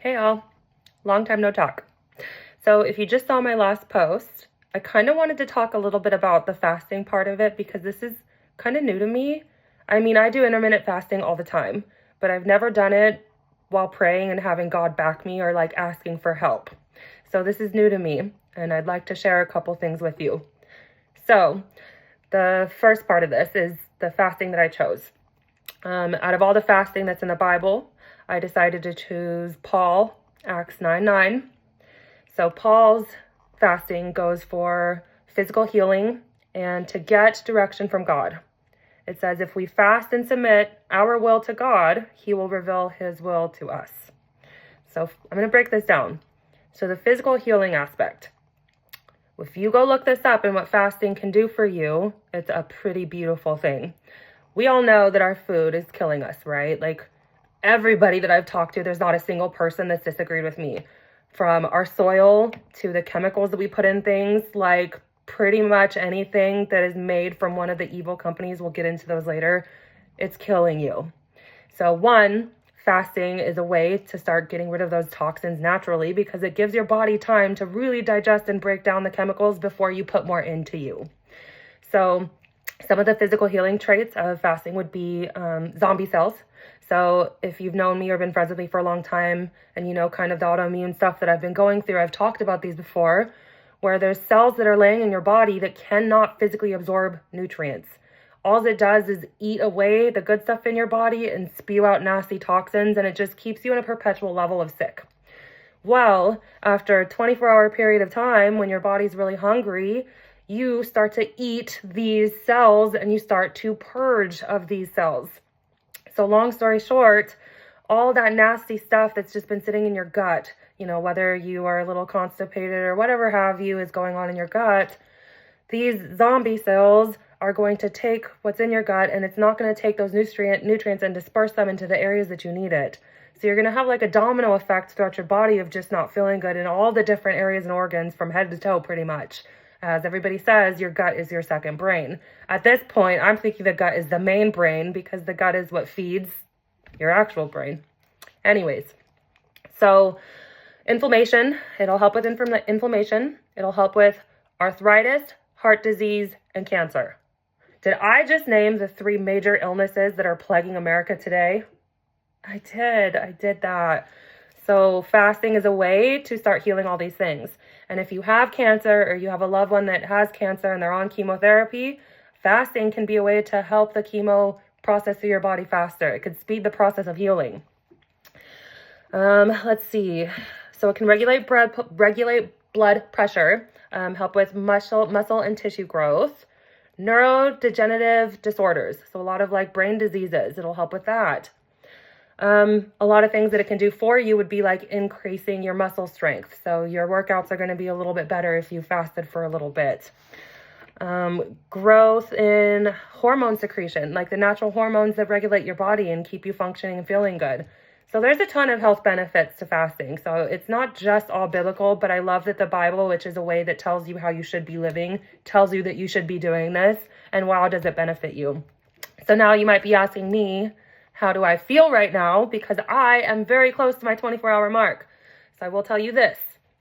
Hey all, long time no talk. So if you just saw my last post, I kind of wanted to talk a little bit about the fasting part of it because this is kind of new to me. I mean, I do intermittent fasting all the time, but I've never done it while praying and having God back me or like asking for help. So this is new to me, and I'd like to share a couple things with you. So the first part of this is the fasting that I chose. Out of all the fasting that's in the Bible, I decided to choose Paul, Acts 9:9. So Paul's fasting goes for physical healing and to get direction from God. It says, if we fast and submit our will to God, he will reveal his will to us. So I'm going to break this down. So the physical healing aspect. If you go look this up and what fasting can do for you, it's a pretty beautiful thing. We all know that our food is killing us, right? Like everybody that I've talked to, there's not a single person that's disagreed with me. From our soil to the chemicals that we put in things, like pretty much anything that is made from one of the evil companies, we'll get into those later, it's killing you. So one, fasting is a way to start getting rid of those toxins naturally because it gives your body time to really digest and break down the chemicals before you put more into you. So some of the physical healing traits of fasting would be zombie cells. So if you've known me or been friends with me for a long time and you know kind of the autoimmune stuff that I've been going through, I've talked about these before, where there's cells that are laying in your body that cannot physically absorb nutrients. All it does is eat away the good stuff in your body and spew out nasty toxins, and it just keeps you in a perpetual level of sick. Well, after a 24-hour period of time, when your body's really hungry, you start to eat these cells and you start to purge of these cells. So long story short, all that nasty stuff that's just been sitting in your gut, whether you are a little constipated or whatever have you is going on in your gut, these zombie cells are going to take what's in your gut and it's not going to take those nutrients and disperse them into the areas that you need it. So you're going to have like a domino effect throughout your body of just not feeling good in all the different areas and organs from head to toe pretty much. As everybody says, your gut is your second brain. At this point, I'm thinking the gut is the main brain because the gut is what feeds your actual brain. Anyways, so inflammation, it'll help with inflammation. It'll help with arthritis, heart disease, and cancer. Did I just name the 3 major illnesses that are plaguing America today? I did that. So fasting is a way to start healing all these things. And if you have cancer or you have a loved one that has cancer and they're on chemotherapy, fasting can be a way to help the chemo process through your body faster. It could speed the process of healing. Let's see. So it can regulate blood pressure, help with muscle and tissue growth, neurodegenerative disorders. So a lot of like brain diseases, it'll help with that. A lot of things that it can do for you would be like increasing your muscle strength. So your workouts are going to be a little bit better if you fasted for a little bit. Growth in hormone secretion, like the natural hormones that regulate your body and keep you functioning and feeling good. So there's a ton of health benefits to fasting. So it's not just all biblical, but I love that the Bible, which is a way that tells you how you should be living, tells you that you should be doing this, and wow, does it benefit you. So now you might be asking me, how do I feel right now? Because I am very close to my 24-hour mark. So I will tell you this.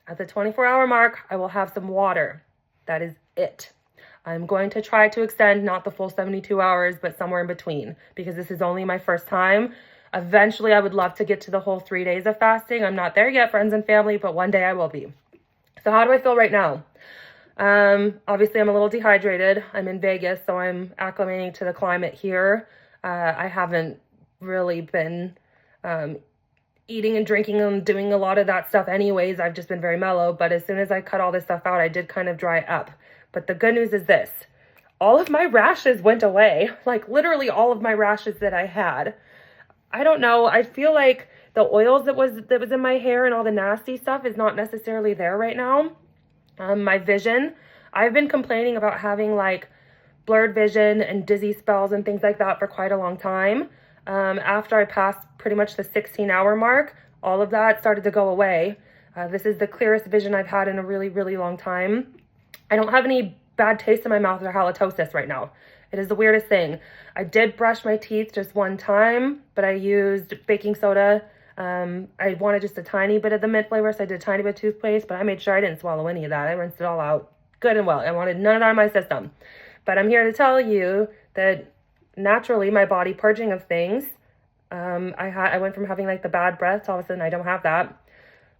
At the 24-hour mark, I will have some water. That is it. I'm going to try to extend not the full 72 hours, but somewhere in between, because this is only my first time. Eventually, I would love to get to the whole 3 days of fasting. I'm not there yet, friends and family, but one day I will be. So how do I feel right now? Obviously, I'm a little dehydrated. I'm in Vegas, so I'm acclimating to the climate here. I haven't really been eating and drinking and doing a lot of that stuff anyways. I've just been very mellow, but as soon as I cut all this stuff out, I did kind of dry up. But the good news is this. All of my rashes went away, like literally all of my rashes that I had. I don't know. I feel like the oils that was in my hair and all the nasty stuff is not necessarily there right now. My vision, I've been complaining about having like blurred vision and dizzy spells and things like that for quite a long time. After I passed pretty much the 16-hour mark, all of that started to go away. This is the clearest vision I've had in a really, really long time. I don't have any bad taste in my mouth or halitosis right now. It is the weirdest thing. I did brush my teeth just one time, but I used baking soda I wanted just a tiny bit of the mint flavor, so I did a tiny bit of toothpaste, but I made sure I didn't swallow any of that. I rinsed it all out good and well. I wanted none of that in my system. But I'm here to tell you that naturally my body purging of things, I went from having like the bad breath to all of a sudden I don't have that.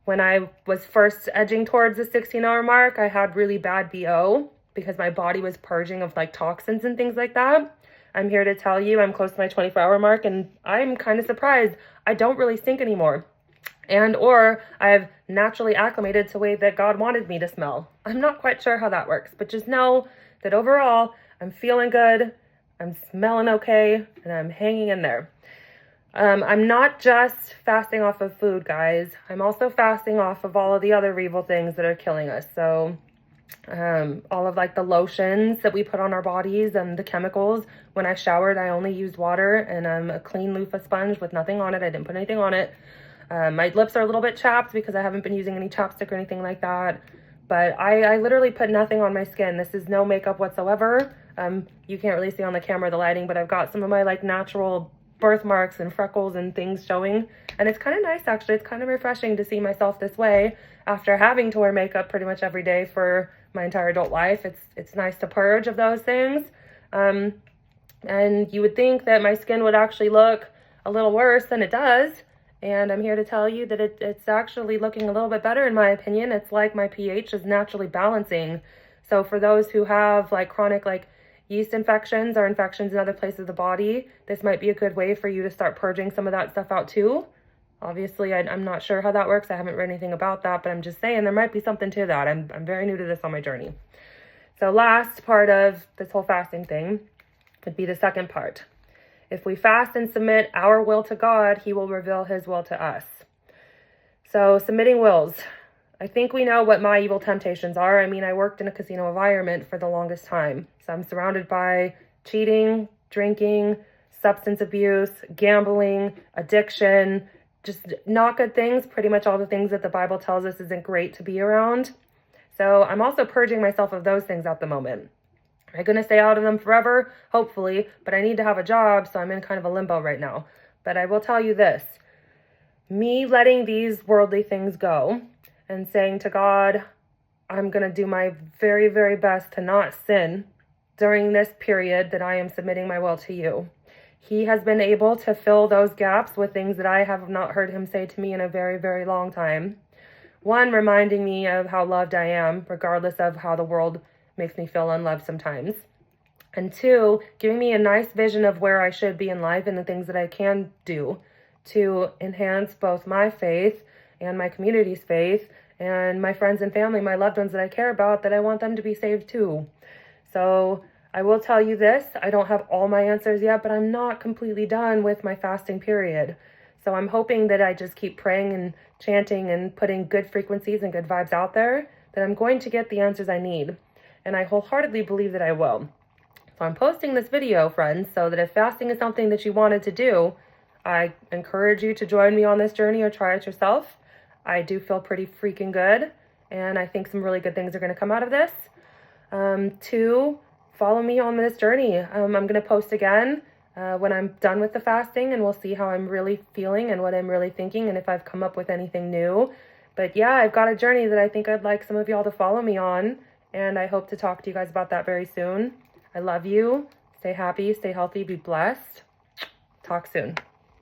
When I was first edging towards the 16-hour mark, I had really bad BO because my body was purging of like toxins and things like that. I'm here to tell you I'm close to my 24-hour mark, and I'm kind of surprised I don't really stink anymore. Or I've naturally acclimated to the way that God wanted me to smell. I'm not quite sure how that works, but just know that overall I'm feeling good, I'm smelling okay, and I'm hanging in there. I'm not just fasting off of food, guys. I'm also fasting off of all of the other evil things that are killing us. So all of like the lotions that we put on our bodies and the chemicals. When I showered, I only used water and a clean loofah sponge with nothing on it. I didn't put anything on it. My lips are a little bit chapped because I haven't been using any chapstick or anything like that. But I literally put nothing on my skin. This is no makeup whatsoever. You can't really see on the camera the lighting, but I've got some of my like natural birthmarks and freckles and things showing, and it's kind of nice actually. It's kind of refreshing to see myself this way after having to wear makeup pretty much every day for my entire adult life. It's nice to purge of those things, and you would think that my skin would actually look a little worse than it does, and I'm here to tell you that it's actually looking a little bit better in my opinion. It's like my pH is naturally balancing. So for those who have like chronic like yeast infections or infections in other places of the body, this might be a good way for you to start purging some of that stuff out too. Obviously, I'm not sure how that works. I haven't read anything about that, but I'm just saying there might be something to that. I'm very new to this on my journey. So last part of this whole fasting thing would be the second part. If we fast and submit our will to God, he will reveal his will to us. So submitting wills. I think we know what my evil temptations are. I mean, I worked in a casino environment for the longest time. So I'm surrounded by cheating, drinking, substance abuse, gambling, addiction, just not good things. Pretty much all the things that the Bible tells us isn't great to be around. So I'm also purging myself of those things at the moment. I'm going to stay out of them forever, hopefully, but I need to have a job, so I'm in kind of a limbo right now. But I will tell you this. Me letting these worldly things go and saying to God, I'm going to do my very, very best to not sin during this period that I am submitting my will to you. He has been able to fill those gaps with things that I have not heard him say to me in a very, very long time. One, reminding me of how loved I am, regardless of how the world makes me feel unloved sometimes. And two, giving me a nice vision of where I should be in life and the things that I can do to enhance both my faith and my community's faith and my friends and family, my loved ones that I care about, that I want them to be saved too. So I will tell you this, I don't have all my answers yet, but I'm not completely done with my fasting period. So I'm hoping that I just keep praying and chanting and putting good frequencies and good vibes out there, that I'm going to get the answers I need. And I wholeheartedly believe that I will. So I'm posting this video, friends, so that if fasting is something that you wanted to do, I encourage you to join me on this journey or try it yourself. I do feel pretty freaking good, and I think some really good things are going to come out of this. Two, follow me on this journey. I'm going to post again when I'm done with the fasting, and we'll see how I'm really feeling and what I'm really thinking and if I've come up with anything new. But yeah, I've got a journey that I think I'd like some of y'all to follow me on, and I hope to talk to you guys about that very soon. I love you. Stay happy, stay healthy, be blessed. Talk soon.